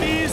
30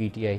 PTI।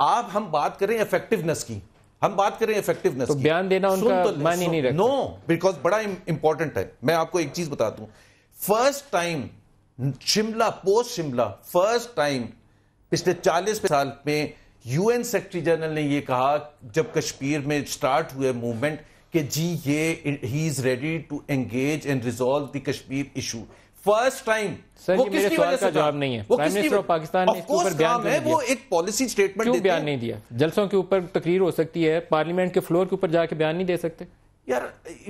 آپ ہم بات کریں ایفیکٹونیس کی, تو بیان دینا ان کا معنی نہیں رکھتا. نو, بیکاز بڑا امپورٹنٹ ہے. میں آپ کو ایک چیز بتاتا ہوں, first time Shimla, post Shimla, first time پچھلے 40 سال میں یو این سیکرٹری جنرل نے یہ کہا جب کشمیر میں سٹارٹ ہوئے موومنٹ کہ جی یہ ہی is ready to engage and resolve the Kashmir issue. First time. Sir یہ میرے سوال کا جواب نہیں ہے. پرائم منسٹر آف پاکستان نے اس کے اوپر بیان کیوں نہیں دیا؟ وہ ایک پالیسی سٹیٹمنٹ کیوں بیان نہیں دیا؟ جلسوں کے اوپر تقریر ہو سکتی ہے, پارلیمنٹ کے فلور کے اوپر جا کے بیان نہیں دے سکتے یار.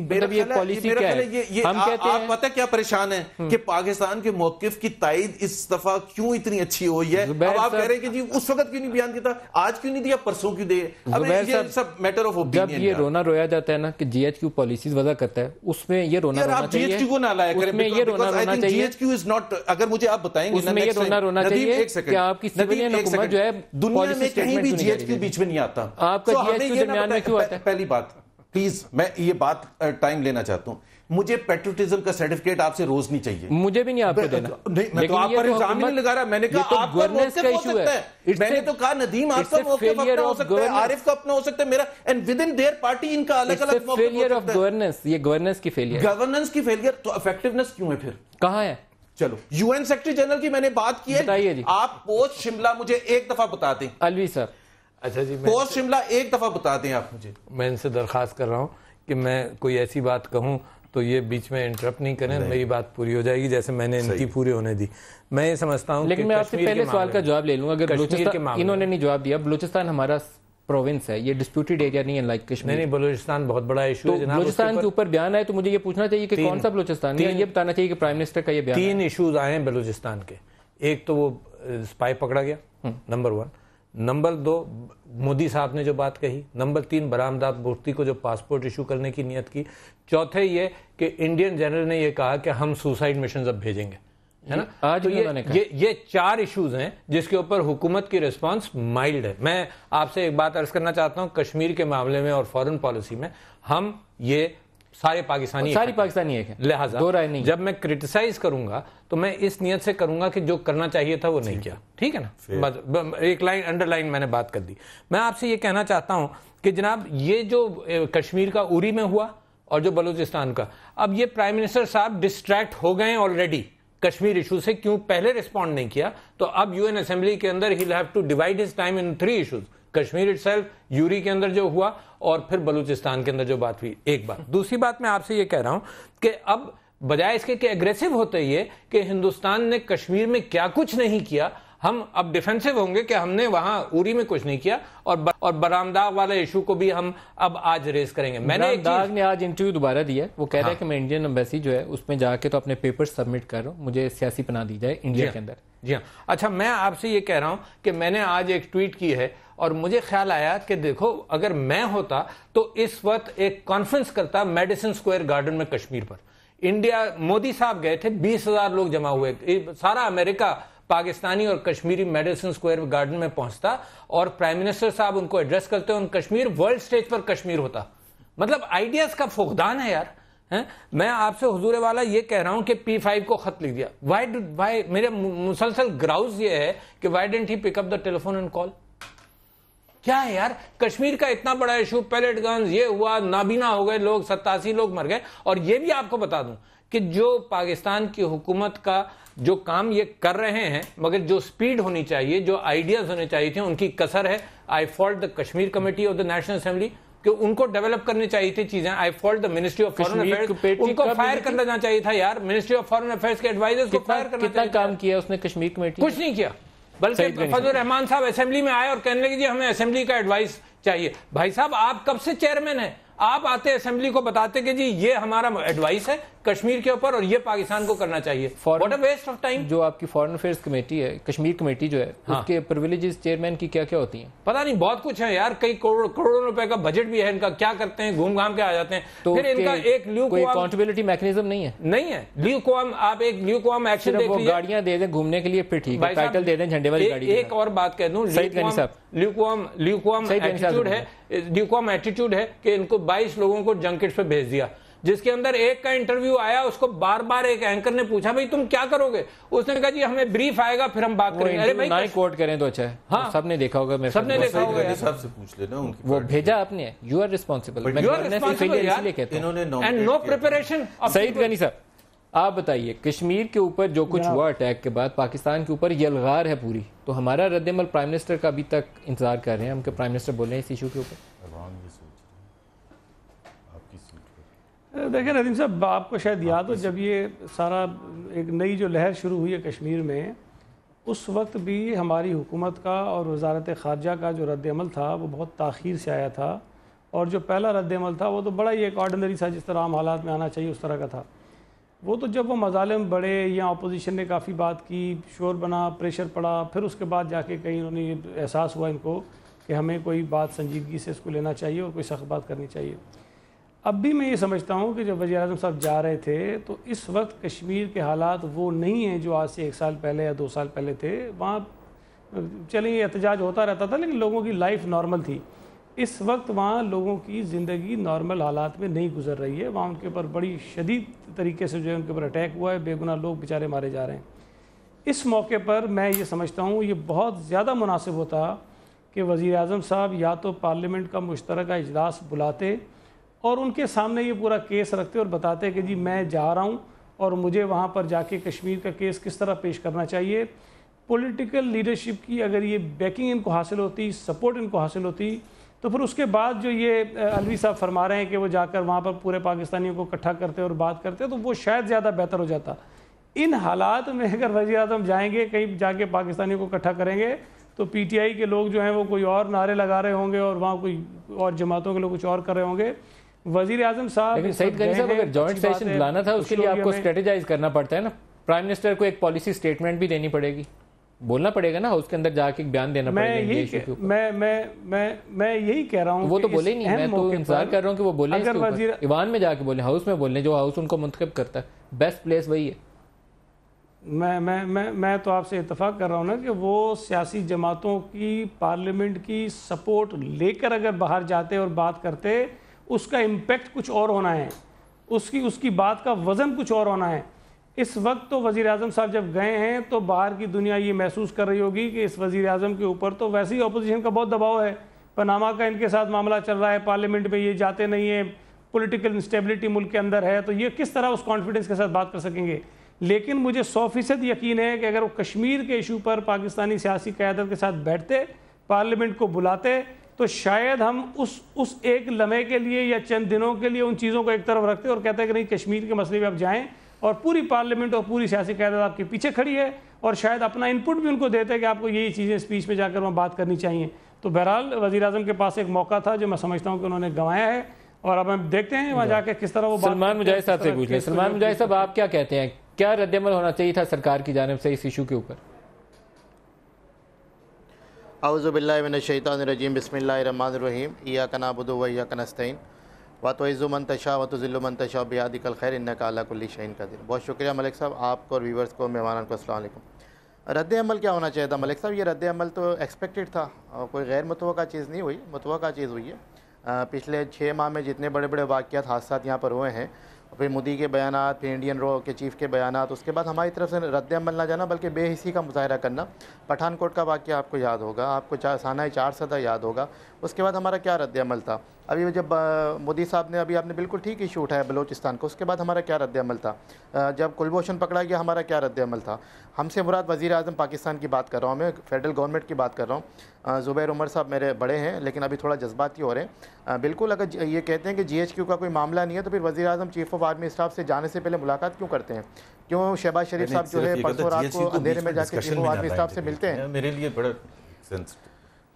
یہ پالیسی کیا ہے؟ ہم کہتے ہیں آپ پتہ کیا پریشان ہیں کہ پاکستان کے موقف کی تائید اس دفعہ کیوں اتنی اچھی ہوئی ہے. اب آپ کہہ رہے ہیں کہ جی اس وقت کیوں نہیں بیان کیا تھا, آج کیوں نہیں دیا, پرسوں کیوں دے. اب یہ سب میٹر آف اوپینین. جب یہ رونا رویا جاتا ہے نا کہ جی ایچ کیو پالیسیز وضع کرتا ہے, اس میں یہ رونا رونا چاہیے. جی ایچ کیو کو نہ لایا کریں, اس میں یہ رونا رونا چاہیے. G H Q is not, اگر مجھے آپ بتائیں گے اس میں یہ رونا رونا چاہیے کہ آپ کی سویلین حکومت جو ہے دنیا میں کہیں بھی جی ایچ کیو بیچ میں نہیں آتا. آپ کا جی ایچ کیو درمیان میں کیوں آتا ہے؟ پہلی بات پلیز, میں یہ بات ٹائم لینا چاہتا ہوں, مجھے پیٹریوٹزم کا سرٹیفکیٹ آپ سے روز نہیں چاہیے. مجھے بھی نہیں آپ کو دینا. میں تو آپ پر الزام ہی نہیں لگا رہا, میں نے کہا آپ کا موقف ہو سکتا ہے. میں نے تو کہا ندیم آپ کا موقف اپنا ہو سکتا ہے, عارف کا اپنا ہو سکتا ہے, میرا, and with in their party ان کا الگ الگ موقف فیلئر آف گورننس. یہ گورننس کی فیلئر, گورننس کی فیلئر. تو افیکٹونیس کیوں ہے پھر, کہاں ہے؟ چلو یو این سیکرٹری جنرل کی میں نے بات کی ہے, بتائیے جی. آپ پوسٹ شملہ مجھے ایک دفعہ بتا دیں. الوی صاحب. اچھا جی, پوسٹ شملہ ایک دفعہ بتا دیں آپ مجھے. میں ان سے درخواست کر رہا ہوں کہ میں کوئی ایسی بات کہوں تو یہ بیچ میں انٹرپٹ نہیں کریں, میری بات پوری ہو جائے گی جیسے میں نے ان کی پوری ہونے دی. میں یہ سمجھتا ہوں, لیکن میں آپ سے پہلے سوال کا جواب لے لوں. اگر بلوچستان, انہوں نے نہیں جواب دیا, بلوچستان ہمارا پروونس ہے, یہ ڈسپیوٹڈ ایریا نہیں ہے لائک کشمیر. نہیں, بلوچستان بہت بڑا ایشو ہے جناب. بلوچستان کے اوپر بیان آئے تو مجھے یہ پوچھنا چاہیے کہ کون سا بلوچستان ہے, یہ بتانا چاہیے کہ پرائم منسٹر کا یہ بیان. 3 ایشوز آئے ہیں بلوچستان کے. ایک تو وہ اسپائی پکڑا گیا, نمبر 1. نمبر 2 مودی صاحب نے جو بات کہی. نمبر 3 برآمدات مفتی کو جو پاسپورٹ ایشو کرنے کی نیت کی. چوتھے یہ کہ انڈین جنرل نے یہ کہا کہ ہم سوسائڈ مشنز اب بھیجیں گے, ہے نا. آج یہ 4 ایشوز ہیں جس کے اوپر حکومت کی ریسپانس مائلڈ ہے. میں آپ سے ایک بات عرض کرنا چاہتا ہوں, کشمیر کے معاملے میں اور فورن پالیسی میں ہم یہ ساری پاکستانی ایک ہیں, لہٰذا دو رائے نہیں. جب میں کرٹیسائز کروں گا تو میں اس نیت سے کروں گا کہ جو کرنا چاہیے تھا وہ نہیں کیا. ٹھیک ہے نا, ایک لائن انڈر لائن میں نے بات کر دی. میں آپ سے یہ کہنا چاہتا ہوں کہ جناب یہ جو کشمیر کا اوری میں ہوا اور جو بلوچستان کا, اب یہ پرائم منسٹر صاحب ڈسٹریکٹ ہو گئے آلریڈی کشمیر ایشو سے. کیوں پہلے ریسپونڈ نہیں کیا؟ تو اب یو این اسمبلی کے اندر he'll have to divide his time in 3 issues. Kashmir itself, Uri کے اندر جو ہوا, اور پھر بلوچستان کے اندر جو بات ہوئی. ایک بات. دوسری بات میں آپ سے یہ کہہ رہا ہوں کہ اب بجائے اس کے کہ اگریسو ہوتے یہ کہ ہندوستان نے کشمیر میں کیا کچھ نہیں کیا, ہم اب ڈیفینسو ہوں گے کہ ہم نے وہاں اوری میں کچھ نہیں کیا, اور برآمداغ والا ایشو کو بھی ہم اب آج ریز کریں گے. میں نے داغ نے آج انٹرویو دوبارہ دیا, وہ کہہ رہا ہے کہ میں انڈین ایمبیسی جو ہے اس میں جا کے تو اپنے پیپر سبمٹ کر رہا ہوں, مجھے سیاسی پناہ دی جائے انڈیا کے اندر. جی ہاں. اچھا, میں آپ سے یہ کہہ رہا ہوں کہ میں نے آج ایک ٹویٹ کی ہے اور مجھے خیال آیا کہ دیکھو اگر میں ہوتا تو اس وقت ایک کانفرنس کرتا میڈیسن اسکوائر گارڈن میں کشمیر پر. انڈیا, مودی صاحب گئے تھے, 20,000 لوگ جمع ہوئے, سارا امریکہ پاکستانی اور کشمیری میڈیسن اسکوائر گارڈن میں پہنچتا اور پرائم منسٹر صاحب ان کو ایڈریس کرتے, ان کشمیر ورلڈ سٹیج پر کشمیر ہوتا. مطلب آئیڈیاز کا فقدان ہے یار. میں آپ سے حضور والا یہ کہہ رہا ہوں کہ P5 کو خط لکھ دیا. وائی میرے مسلسل گراؤز یہ ہے کہ why didn't he pick up the telephone and call. کیا ہے یار, کشمیر کا اتنا بڑا ایشو, پیلیٹ گنز, یہ ہوا, نابینا ہو گئے لوگ, 87 لوگ مر گئے. اور یہ بھی آپ کو بتا دوں کہ جو پاکستان کی حکومت کا جو کام یہ کر رہے ہیں, مگر جو سپیڈ ہونی چاہیے, جو آئیڈیاز ہونے چاہیے تھے, ان کی کسر ہے. I fault the Kashmir committee of the national assembly کہ ان کو ڈیولپ کرنی چاہیے تھی چیزیں. I fault the ministry of foreign affairs, ان کو فائر کر لینا چاہیے تھا یار. منسٹری آف فارن افیئرز کے ایڈوائزرز کو فائر کرنا چاہیے. کتنا کام کیا اس نے کشمیر کمیٹی؟ کچھ نہیں کیا, بلکہ فضل الرحمان صاحب اسمبلی میں آئے اور کہنے لگے جی ہمیں اسمبلی کا ایڈوائس چاہیے. بھائی صاحب آپ کب سے چیئرمین ہیں؟ آپ آتے اسمبلی کو بتاتے کہ جی یہ ہمارا ایڈوائس ہے کشمیر کے اوپر اور یہ پاکستان کو کرنا چاہیے. What a waste of time. جو آپ کی فارن افیئرز کمیٹی ہے, کشمیر کمیٹی جو ہے, اس کے پرویلیجز چیئرمین کی کیا کیا ہوتی ہیں؟ پتہ نہیں, بہت کچھ ہے یار. کئی کروڑوں روپے کا بجٹ بھی ہے ان کا, کیا کرتے ہیں, گھوم گھام کے آ جاتے ہیں. تو پھر ان کا ایک کوئی اکاؤنٹیبلٹی میکنزم نہیں ہے. نہیں ہے لیوکوام. آپ ایک لیوکوام ایکشن دیکھ لیجیے. گاڑیاں دے دیں گھومنے کے لیے, پھر ٹھیک ہے, ٹائٹل دے دیں جھنڈے والی گاڑی. ایک اور بات کہہ دوں, لیوکوام ایٹیٹیوڈ ہے کہ ان کو 22 لوگوں کو جنکٹس پہ بھیج دیا. جس کے اندر ایک کا انٹرویو آیا, اس کو بار بار ایک اینکر نے پوچھا بھائی تم کیا کرو گے, اس نے کہا جی ہمیں بریف آئے گا پھر ہم بات کریں گے. ارے بھائی نہ ہی کوٹ کریں تو اچھا ہے, ہاں سب نے دیکھا ہوگا, سب نے دیکھا ہوگا, صاحب سے پوچھ لینا ان کی وہ بھیجا آپ نے, یو آر ریسپانسبل. انہوں نے and know preparation. Saeed Ghani صاحب آپ بتائیے, کشمیر کے اوپر جو کچھ ہوا اٹیک کے بعد, پاکستان کے اوپر یہ الغار ہے پوری, تو ہمارا رد عمل پرائم منسٹر کا ابھی تک انتظار کر رہے ہیں ہم کہ پرائم منسٹر بولیں اس ایشو کے اوپر. دیکھیں ندیم صاحب, آپ کو شاید یاد ہو جب یہ سارا ایک نئی جو لہر شروع ہوئی ہے کشمیر میں, اس وقت بھی ہماری حکومت کا اور وزارت خارجہ کا جو رد عمل تھا وہ بہت تاخیر سے آیا تھا, اور جو پہلا رد عمل تھا وہ تو بڑا ہی ایک آرڈنری سا, جس طرح عام حالات میں آنا چاہیے اس طرح کا تھا. وہ تو جب وہ مظالم بڑھے یا اپوزیشن نے کافی بات کی, شور بنا, پریشر پڑا, پھر اس کے بعد جا کے کہیں انہوں نے احساس ہوا ان کو کہ ہمیں کوئی بات سنجیدگی سے اس کو لینا چاہیے اور کوئی سخت بات کرنی چاہیے. اب بھی میں یہ سمجھتا ہوں کہ جب وزیر اعظم صاحب جا رہے تھے تو اس وقت کشمیر کے حالات وہ نہیں ہیں جو آج سے 1 سال پہلے یا 2 سال پہلے تھے. وہاں چلیں یہ احتجاج ہوتا رہتا تھا لیکن لوگوں کی لائف نارمل تھی. اس وقت وہاں لوگوں کی زندگی نارمل حالات میں نہیں گزر رہی ہے. وہاں ان کے اوپر بڑی شدید طریقے سے جو ہے ان کے اوپر اٹیک ہوا ہے, بے گناہ لوگ بیچارے مارے جا رہے ہیں. اس موقع پر میں یہ سمجھتا ہوں یہ بہت زیادہ مناسب ہوتا کہ وزیر اعظم صاحب یا تو پارلیمنٹ کا مشترکہ اجلاس بلاتے اور ان کے سامنے یہ پورا کیس رکھتے اور بتاتے کہ جی میں جا رہا ہوں اور مجھے وہاں پر جا کے کشمیر کا کیس کس طرح پیش کرنا چاہیے. پولیٹیکل لیڈرشپ کی اگر یہ بیکنگ ان کو حاصل ہوتی, سپورٹ ان کو حاصل ہوتی, تو پھر اس کے بعد جو یہ علوی صاحب فرما رہے ہیں کہ وہ جا کر وہاں پر پورے پاکستانیوں کو اکٹھا کرتے اور بات کرتے تو وہ شاید زیادہ بہتر ہو جاتا. ان حالات میں اگر وزیر اعظم جائیں گے کہیں جا کے پاکستانیوں کو اکٹھا کریں گے تو پی ٹی آئی کے لوگ جو ہیں وہ کوئی اور نعرے لگا رہے ہوں گے اور وہاں کوئی اور جماعتوں کے لوگ کچھ اور کر رہے ہوں گے. وزیر اعظم صاحب لیکن سعید غنی صاحب اگر جوائنٹ سیشن بلانا تھا اس کے لیے آپ کو اسٹریٹجائز کرنا پڑتا ہے نا, پرائم منسٹر کو ایک پالیسی سٹیٹمنٹ بھی دینی پڑے گی, بولنا پڑے گا نا, اس کے اندر جا کے بیان دینا پڑے گا. میں یہی کہہ رہا ہوں وہ تو بولے نہیں, میں تو انتظار کر رہا ہوں کہ وہ بولیں, ایوان میں جا کے بولیں, ہاؤس میں بولیں, جو ہاؤس ان کو منتخب کرتا ہے, بیسٹ پلیس وہی ہے. میں تو آپ سے اتفاق کر رہا ہوں نا کہ وہ سیاسی جماعتوں کی پارلیمنٹ کی سپورٹ لے کر اگر باہر جاتے اور بات کرتے, اس کا امپیکٹ کچھ اور ہونا ہے, اس کی بات کا وزن کچھ اور ہونا ہے. اس وقت تو وزیر اعظم صاحب جب گئے ہیں تو باہر کی دنیا یہ محسوس کر رہی ہوگی کہ اس وزیر اعظم کے اوپر تو ویسے ہی اپوزیشن کا بہت دباؤ ہے, پاناما کا ان کے ساتھ معاملہ چل رہا ہے, پارلیمنٹ میں یہ جاتے نہیں ہیں, پولیٹیکل انسٹیبلٹی ملک کے اندر ہے, تو یہ کس طرح اس کانفیڈنس کے ساتھ بات کر سکیں گے. لیکن مجھے 100% یقین ہے کہ اگر وہ کشمیر کے ایشو پر پاکستانی سیاسی قیادت کے ساتھ بیٹھتے, پارلیمنٹ کو بلاتے, تو شاید ہم اس ایک لمحے کے لیے یا چند دنوں کے لیے ان چیزوں کو ایک طرف رکھتے اور کہتے ہیں کہ نہیں کشمیر کے مسئلے پہ آپ جائیں, اور پوری پارلیمنٹ اور پوری سیاسی قیادت آپ کے پیچھے کھڑی ہے, اور شاید اپنا ان پٹ بھی ان کو دیتے ہیں کہ آپ کو یہی چیزیں اسپیچ میں جا کر وہاں بات کرنی چاہیے. تو بہرحال وزیر اعظم کے پاس ایک موقع تھا جو میں سمجھتا ہوں کہ انہوں نے گنوایا ہے, اور اب ہم دیکھتے ہیں وہاں جا کے کس طرح وہ بات. سلمان مجاہد صاحب سے پوچھ لیں. سلمان مجاہد صاحب آپ کیا کہتے ہیں, کیا رد عمل ہونا چاہیے تھا سرکار کی جانب سے اس ایشو کے اوپر؟ اعوذ باللہ من الشیطان الرجیم, بسم اللہ الرحمن الرحیم. ایاک نعبد و ایاک نستعین, وتعز من تشاء وتذل من تشاء بیدک الخیر انک علی کل شیء قدیر. بہت شکریہ ملک صاحب, آپ کو اور ویورز کو, مہمانان کو السلام علیکم. رد عمل کیا ہونا چاہیے تھا ملک صاحب؟ یہ رد عمل تو ایکسپیکٹڈ تھا, کوئی غیر متوقع چیز نہیں ہوئی, متوقع چیز ہوئی ہے. پچھلے 6 ماہ میں جتنے بڑے بڑے واقعات, حادثات یہاں پر ہوئے ہیں, پھر مودی کے بیانات, پھر انڈین رو کے چیف کے بیانات, اس کے بعد ہماری طرف سے رد عمل نہ جانا بلکہ بے حسی کا مظاہرہ کرنا. پٹھان کوٹ کا واقعہ آپ کو یاد ہوگا, آپ کو سانحہ 4 یاد ہوگا. اس کے بعد ہمارا کیا رد عمل تھا؟ ابھی جب مودی صاحب نے, ابھی آپ نے بالکل ٹھیک ایشو اٹھایا بلوچستان کو, اس کے بعد ہمارا کیا رد عمل تھا؟ جب کلبھوشن پکڑا گیا ہمارا کیا رد عمل تھا؟ ہم سے مراد وزیر اعظم پاکستان کی بات کر رہا ہوں, میں فیڈرل گورنمنٹ کی بات کر رہا ہوں. زبیر عمر صاحب میرے بڑے ہیں لیکن ابھی تھوڑا جذباتی ہو رہے ہیں. بالکل اگر یہ کہتے ہیں کہ جی ایچ کیو کا کوئی معاملہ نہیں ہے تو پھر وزیر اعظم چیف آف آرمی اسٹاف سے جانے سے پہلے ملاقات کیوں کرتے ہیں؟ کیوں شہباز شریف صاحب جو ہے پرسوں رات کو اندھیرے میں جا کے چیف آف آرمی اسٹاف سے ملتے ہیں؟ میرے لیے بڑا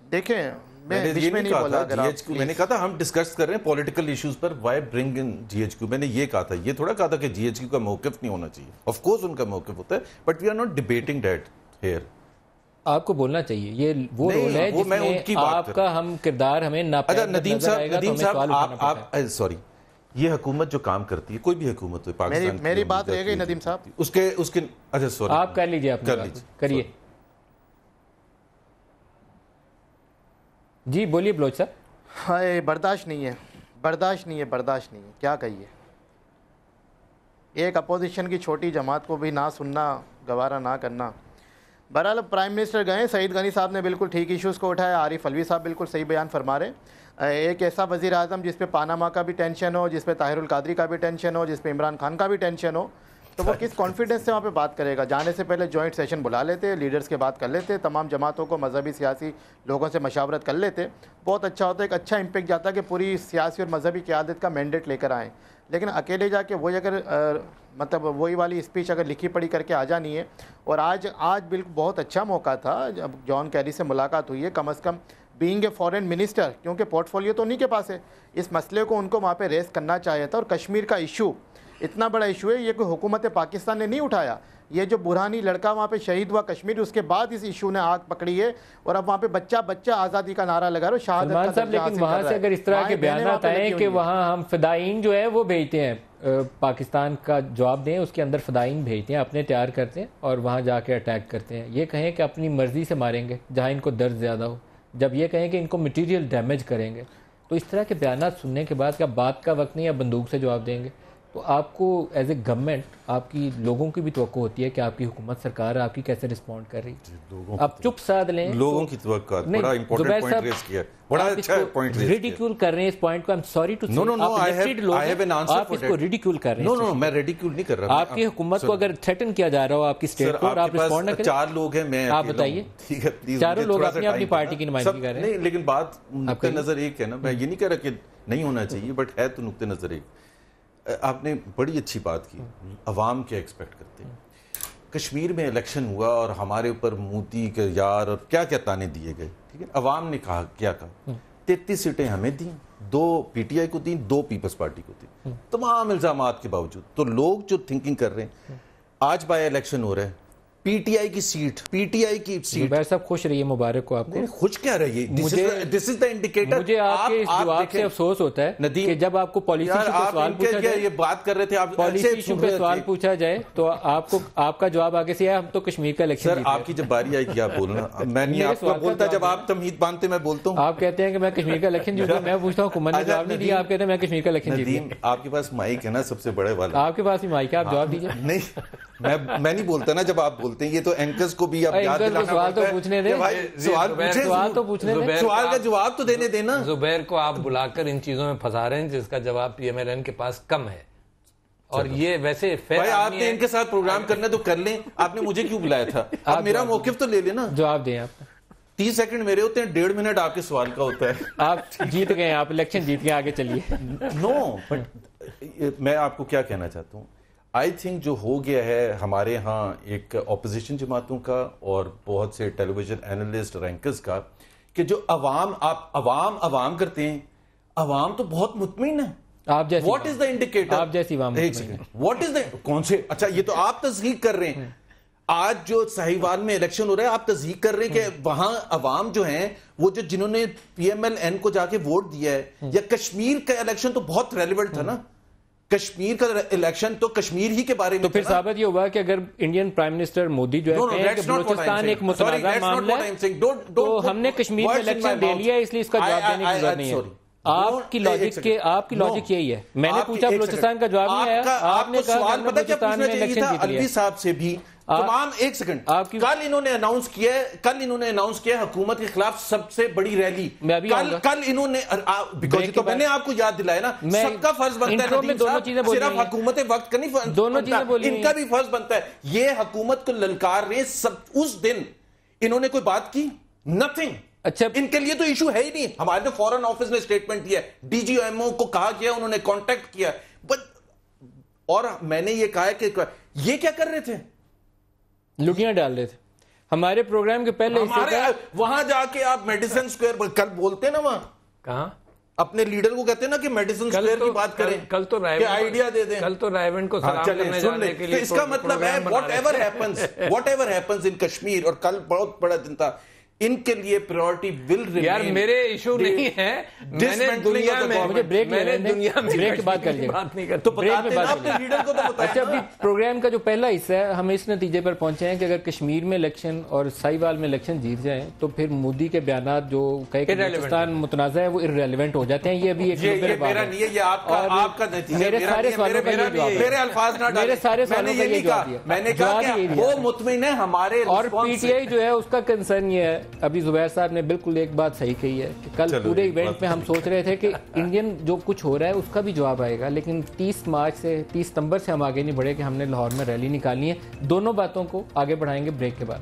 دیکھیں میں نہیں بولا, میں نے کہا تھا ہم ڈسکس کر رہے ہیں پولیٹیکل ایشوز پر, وائی برنگ ان جی ایچ کیو. میں نے یہ کہا تھا, یہ تھوڑا کہا تھا کہ جی ایچ کیو کا موقف نہیں ہونا چاہیے. آف کورس ان کا موقف ہوتا ہے, but we are not debating that here. آپ کو بولنا چاہیے, یہ وہ رول ہے جس میں آپ کا ہم کردار ہمیں ناپسند نظر آئے گا تو ہمیں سوال اٹھانا پڑتا ہے. سوری, یہ حکومت جو کام کرتی ہے, کوئی بھی حکومت ہو پاکستان, میری بات رہ گئی ندیم صاحب, اس کے اچھا سوری آپ کر لیجیے, آپ کریے. جی بولیے بلوچ صاحب. ہائے برداشت نہیں ہے, برداشت نہیں ہے, برداشت نہیں ہے, کیا کہیے. ایک اپوزیشن کی چھوٹی جماعت کو بھی نہ سننا، گوارا نہ کرنا. بہرحال پرائم منسٹر گئے، سعید غنی صاحب نے بالکل ٹھیک ایشوز کو اٹھایا، عارف علوی صاحب بالکل صحیح بیان فرما رہے ہیں. ایک ایسا وزیر اعظم جس پہ پاناما کا بھی ٹینشن ہو، جس پہ طاہر القادری کا بھی ٹینشن ہو، جس پہ عمران خان کا بھی ٹینشن ہو، تو وہ کس کانفیڈنس سے وہاں پہ بات کرے گا؟ جانے سے پہلے جوائنٹ سیشن بلا لیتے، لیڈرز کے بات کر لیتے، تمام جماعتوں کو، مذہبی سیاسی لوگوں سے مشاورت کر لیتے، بہت اچھا ہوتا ہے، ایک اچھا امپیکٹ جاتا کہ پوری سیاسی اور مذہبی قیادت کا مینڈیٹ لے کر آئیں. لیکن اکیلے جا کے وہی اگر مطلب وہی والی اسپیچ اگر لکھی پڑھی کر کے آ جانی ہے. اور آج بالکل بہت اچھا موقع تھا جب جان کیری سے ملاقات ہوئی ہے، کم از کم بینگ اے فارن منسٹر، کیونکہ پورٹ فولیو تو انہیں کے پاس ہے، اس مسئلے کو ان کو وہاں پہ ریز کرنا چاہیے تھا. اور کشمیر کا ایشو اتنا بڑا ایشو ہے، یہ کوئی حکومت پاکستان نے نہیں اٹھایا. یہ جو برہانی لڑکا وہاں پہ شہید ہوا کشمیر، اس کے بعد اس ایشو نے آگ پکڑی ہے، اور اب وہاں پہ بچہ آزادی کا نعرہ لگا رہا ہے، شہادت کا درجہ حاصل کر رہا ہے. لیکن وہاں سے اگر اس طرح کے بیانات آئیں کہ وہاں ہم فدائین جو ہے وہ بھیجتے ہیں، پاکستان کا جواب دیں، اس کے اندر فدائین بھیجتے ہیں، اپنے تیار کرتے ہیں اور وہاں جا کے اٹیک کرتے ہیں. یہ کہیں کہ اپنی مرضی سے ماریں گے جہاں ان کو درد زیادہ ہو، جب یہ کہیں کہ ان کو مٹیریل ڈیمیج کریں گے، تو اس طرح کے بیانات سننے کے بعد کیا بات کا وقت نہیں ہے بندوق سے جواب دیں گے؟ تو آپ کو ایز اے گورنمنٹ، آپ کی لوگوں کی بھی توقع ہوتی ہے کہ آپ کی حکومت سرکار آپ کی کیسے رسپونڈ کر رہی ہے. آپ چپ سادھ لیں. لوگوں کی توقع بڑا امپورٹنٹ پوائنٹ ریز کیا، بڑا اچھا پوائنٹ ریز کیا. ریڈیکیول کر رہے ہیں اس پوائنٹ کو. آئی ایم سوری ٹو سے آپ اس کو ریڈیکیول کر رہے ہیں. نو میں ریڈیکیول نہیں کر رہا. آپ کی حکومت کو اگر تھریٹن کیا جا رہا ہو آپ کی اسٹیٹ کو اور آپ رسپونڈ نہ کریں. 4 لوگ ہیں، میں آپ بتائیے. چاروں لوگ اپنی پارٹی کی نمائندگی کر رہے ہیں. نہیں، لیکن بات نقطہ نظر ایک ہے نا، میں یہ نہیں کہہ رہا کہ نہیں ہونا چاہیے، بٹ ہے تو نقطہ نظر ایک. آپ نے بڑی اچھی بات کی، عوام کیا ایکسپیکٹ کرتے ہیں. کشمیر میں الیکشن ہوا اور ہمارے اوپر موتی کے یار اور کیا کیا تانے دیے گئے، ٹھیک ہے. عوام نے کہا کیا کہا، 33 سیٹیں ہمیں دیں، 2 پی ٹی آئی کو دیں، 2 پیپلز پارٹی کو دیں، تمام الزامات کے باوجود. تو لوگ جو تھنکنگ کر رہے ہیں، آج بائی الیکشن ہو رہا ہے، پی ٹی آئی کی سیٹ زبیر صاحب خوش رہیے، مبارک ہو آپ کو. خوش کیا رہیے، دس از دا انڈیکیٹر. مجھے آپ کے اس جواب سے افسوس ہوتا ہے کہ جب آپ کو پالیسی ایشو پہ سوال پوچھا جائے، یہ بات کر رہے تھے آپ، پالیسی ایشو پہ سوال پوچھا جائے تو آپ کا جواب آگے سے ہے ہم تو کشمیر کا الیکشن. سر آپ کی جب باری آئی کہ آپ بولنا، میں نہیں آپ کو بولتا، جب آپ تمہید باندھتے میں بولتا ہوں. آپ کہتے ہیں کہ میں کشمیر کا الیکشن جیتا، میں پوچھتا ہوں حکومت نے جواب نہیں دیا، آپ کہتے ہیں میں کشمیر کا الیکشن جیتا. آپ کے پاس مائک ہے نا سب سے بڑے والا، آپ کے پاس بھی مائک ہے، آپ جواب دیجیے. نہیں میں نہیں بولتا نا جب آپ بولتے ہیں، یہ تو اینکرز کو بھی سوال تو پوچھنے دیں، سوال تو پوچھنے دیں، سوال کا جواب تو دینے دینا. زبیر کو آپ بلا کر ان چیزوں میں پھنسا رہے ہیں جس کا جواب پی ایم ایل این کے پاس کم ہے. اور یہ ویسے بھائی آپ نے ان کے ساتھ پروگرام کرنا تو کر لیں، آپ نے مجھے کیوں بلایا تھا؟ آپ میرا موقف تو لے لینا. جواب دیں. آپ 30 سیکنڈ میرے ہوتے ہیں، 1.5 منٹ آپ کے سوال کا ہوتا ہے. آپ جیت گئے، آپ الیکشن جیت گئے، آگے چلیے. نو بٹ میں آپ کو کیا کہنا چاہتا ہوں، آئی تھنک جو ہو گیا ہے ہمارے ہاں ایک اپوزیشن جماعتوں کا اور بہت سے ٹیلی ویژن اینالسٹ اور اینکرز کا، کہ جو عوام کرتے ہیں، عوام تو بہت مطمئن ہے. What is the indicator? آپ جیسی عوام واٹ از دا کون سے؟ اچھا یہ تو آپ تصدیق کر رہے ہیں. آج جو ساہیوال میں الیکشن ہو رہا ہے، آپ تصدیق کر رہے ہیں کہ وہاں عوام جو ہیں وہ جنہوں نے پی ایم ایل این کو جا کے ووٹ دیا ہے. یا کشمیر کا الیکشن تو بہت ریلیونٹ تھا نا، کشمیر کا الیکشن تو کشمیر ہی کے بارے میں. تو پھر ثابت یہ ہوا کہ اگر انڈین پرائم منسٹر مودی جو ہے کہ بلوچستان ایک متنازع معاملہ ہے تو ہم نے کشمیر میں الیکشن دے لیا، اس لیے اس کا جواب دینے کی ضرورت نہیں ہے. آپ کی لاجک یہی ہے. میں نے پوچھا بلوچستان کا جواب نہیں آیا، آپ نے کہا کہ بلوچستان میں الیکشن جیت لیا. علوی صاحب سے بھی تمام ایک سیکنڈ، کل انہوں نے اناؤنس کیا حکومت کے خلاف سب سے بڑی ریلی. کل انہوں نے، تو میں نے آپ کو یاد دلایا نا، سب کا فرض بنتا ہے، صرف حکومت وقت کا نہیں، دونوں چیزیں بولی، ان کا بھی فرض بنتا ہے. یہ حکومت کو للکار رہے سب. اس دن انہوں نے کوئی بات کی؟ نتھنگ. اچھا ان کے لیے تو ایشو ہے ہی نہیں. ہمارے تو فورن آفس نے اسٹیٹمنٹ دیا، ڈی جی ایم او کو کہا گیا، انہوں نے کانٹیکٹ کیا. اور میں نے یہ کہا کہ یہ کیا کر رہے تھے؟ لٹیاں ڈال رہے تھے. ہمارے پروگرام کے پہلے وہاں جا کے آپ میڈیسن اسکوائر کل بولتے ہیں نا، وہاں کہاں اپنے لیڈر کو کہتے ہیں نا کہ میڈیسن اسکوائر کی بات کریں، کل تو آئیڈیا دے دیں، کل تو رائیونڈ کو سلام کرنے جانے کے لیے. اس کا مطلب ہے what ever happens in Kashmir, اور کل بہت بڑا دن تھا، ان کے لیے پریورٹی ول ریمین. یار میرے ایشو نہیں ہے, میں نے دنیا میں مجھے بریک کے بعد کر بات نہیں تو بتاتے ہیں اپنے لیڈر کو تو بتائیں. اچھا, ابھی پروگرام کا جو پہلا حصہ ہے ہم اس نتیجے پر پہنچے ہیں کہ اگر کشمیر میں الیکشن اور سائیوال میں الیکشن جیت جائیں تو پھر مودی کے بیانات جو کہے کہ بلوچستان متنازع ہے وہ ارریلیونٹ ہو جاتے ہیں. یہ ابھی ایک میرا نہیں ہے, یہ آپ کا نتیجہ. میرے سارے سوالوں کا یہ جواب ہے. میرے الفاظ نہ ڈالیں, میرے سارے سوالوں کا یہ جواب دیا. میں نے کہا کہ وہ مطمئن ہے ہمارے. اور پی ٹی آئی جو ہے اس کا کنسرن یہ ہے, ابھی زبیر صاحب نے بالکل ایک بات صحیح کہی ہے کہ کل پورے ایونٹ میں ہم سوچ رہے تھے کہ انڈین جو کچھ ہو رہا ہے اس کا بھی جواب آئے گا, لیکن 30 ستمبر سے ہم آگے نہیں بڑھے کہ ہم نے لاہور میں ریلی نکالنی ہے. دونوں باتوں کو آگے بڑھائیں گے بریک کے بعد.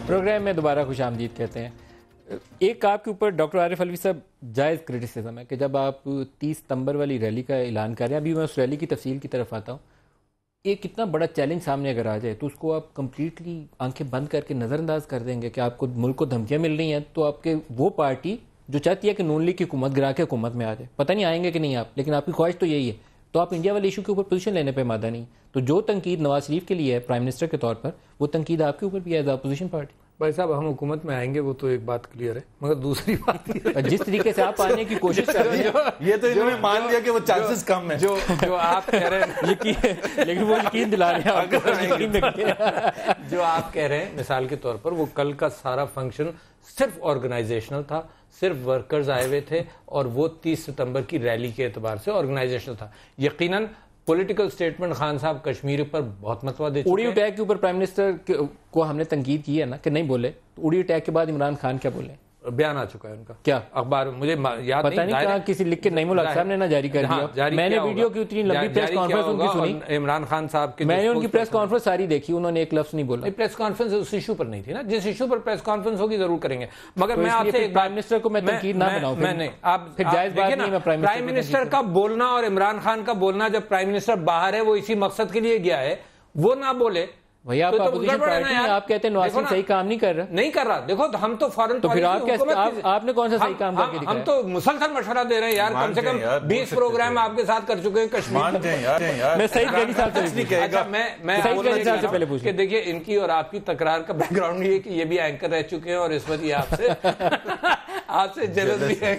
پروگرام میں دوبارہ خوش آمدید کہتے ہیں. ایک آپ کے اوپر ڈاکٹر عارف علوی صاحب جائز کرٹیسزم ہے کہ جب آپ 30 ستمبر والی ریلی کا اعلان کر رہے ہیں, ابھی میں اس ریلی کی تفصیل کی طرف آتا ہوں, ایک کتنا بڑا چیلنج سامنے اگر آ جائے تو اس کو آپ کمپلیٹلی آنکھیں بند کر کے نظر انداز کر دیں گے کہ آپ کو ملک کو دھمکیاں مل رہی ہیں, تو آپ کے وہ پارٹی جو چاہتی ہے کہ نون لیگ کی حکومت گرا کے حکومت میں آ جائے, پتہ نہیں آئیں گے کہ نہیں آپ, لیکن آپ کی خواہش تو یہی ہے, تو آپ انڈیا والے ایشو کے اوپر پوزیشن لینے پہ مادہ نہیں. تو جو تنقید نواز شریف کے لیے ہے پرائم منسٹر کے طور پر, وہ تنقید آپ کے اوپر بھی ہے ایز اپوزیشن پارٹی. بھائی صاحب ہم حکومت میں آئیں گے وہ تو ایک بات کلیئر ہے, مگر دوسری بات جس طریقے سے آپ آنے کی کوشش کر رہے ہیں, یہ تو انہوں نے مان لیا کہ وہ چانسز کم ہیں جو آپ کہہ رہے ہیں, لیکن وہ یقین دلا رہے ہیں, جو آپ کہہ رہے ہیں مثال کے طور پر وہ کل کا سارا فنکشن صرف آرگنائزیشنل تھا, صرف ورکرز آئے ہوئے تھے, اور وہ 30 ستمبر کی ریلی کے اعتبار سے آرگنائزیشنل تھا. یقیناً پولیٹیکل سٹیٹمنٹ خان صاحب کشمیر پر بہت مرتبہ دے چکے ہیں. اڑی اٹیک کے اوپر پرائم منسٹر کو ہم نے تنقید کی ہے نا کہ نہیں بولے, تو اڑی اٹیک کے بعد عمران خان کیا بولے, بیان آ چکا ہے ان کا, کیا اخبار مجھے یاد پتہ نہیں کہاں کسی لکھ کے نعیم الحق صاحب نے نہ جاری کر دیا. میں نے ویڈیو کی اتنی لمبی پریس کانفرنس ان کی سنی, عمران خان صاحب کی میں نے ان کی پریس کانفرنس ساری دیکھی, انہوں نے ایک لفظ نہیں بولا. پریس کانفرنس اس ایشو پر نہیں تھی نا, جس ایشو پر پریس کانفرنس ہوگی ضرور کریں گے, مگر میں آپ سے پرائم منسٹر کو میں تنقید نہ بناؤں. میں نہیں, آپ پھر جائز بات نہیں, میں پرائم منسٹر کا بولنا اور عمران خان کا بولنا, جب پرائم منسٹر باہر ہے وہ اسی مقصد کے لیے گیا ہے, وہ نہ بولے بھیا آپ اپوزیشن پارٹی ہیں, آپ کہتے ہیں نواز شریف صحیح کام نہیں کر رہا. نہیں کر رہا, دیکھو ہم تو فارن تو پھر آپ نے کون سا صحیح کام کر کے دکھایا؟ ہم تو مسلسل مشورہ دے رہے ہیں یار, کم سے کم 20 پروگرام آپ کے ساتھ کر چکے ہیں کشمیر. میں سعید غنی صاحب سے پہلے پوچھوں کہ دیکھیے ان کی اور آپ کی تکرار کا بیک گراؤنڈ یہ ہے کہ یہ بھی اینکر رہ چکے ہیں, اور اس وقت یہ آپ سے جلد بھی ہے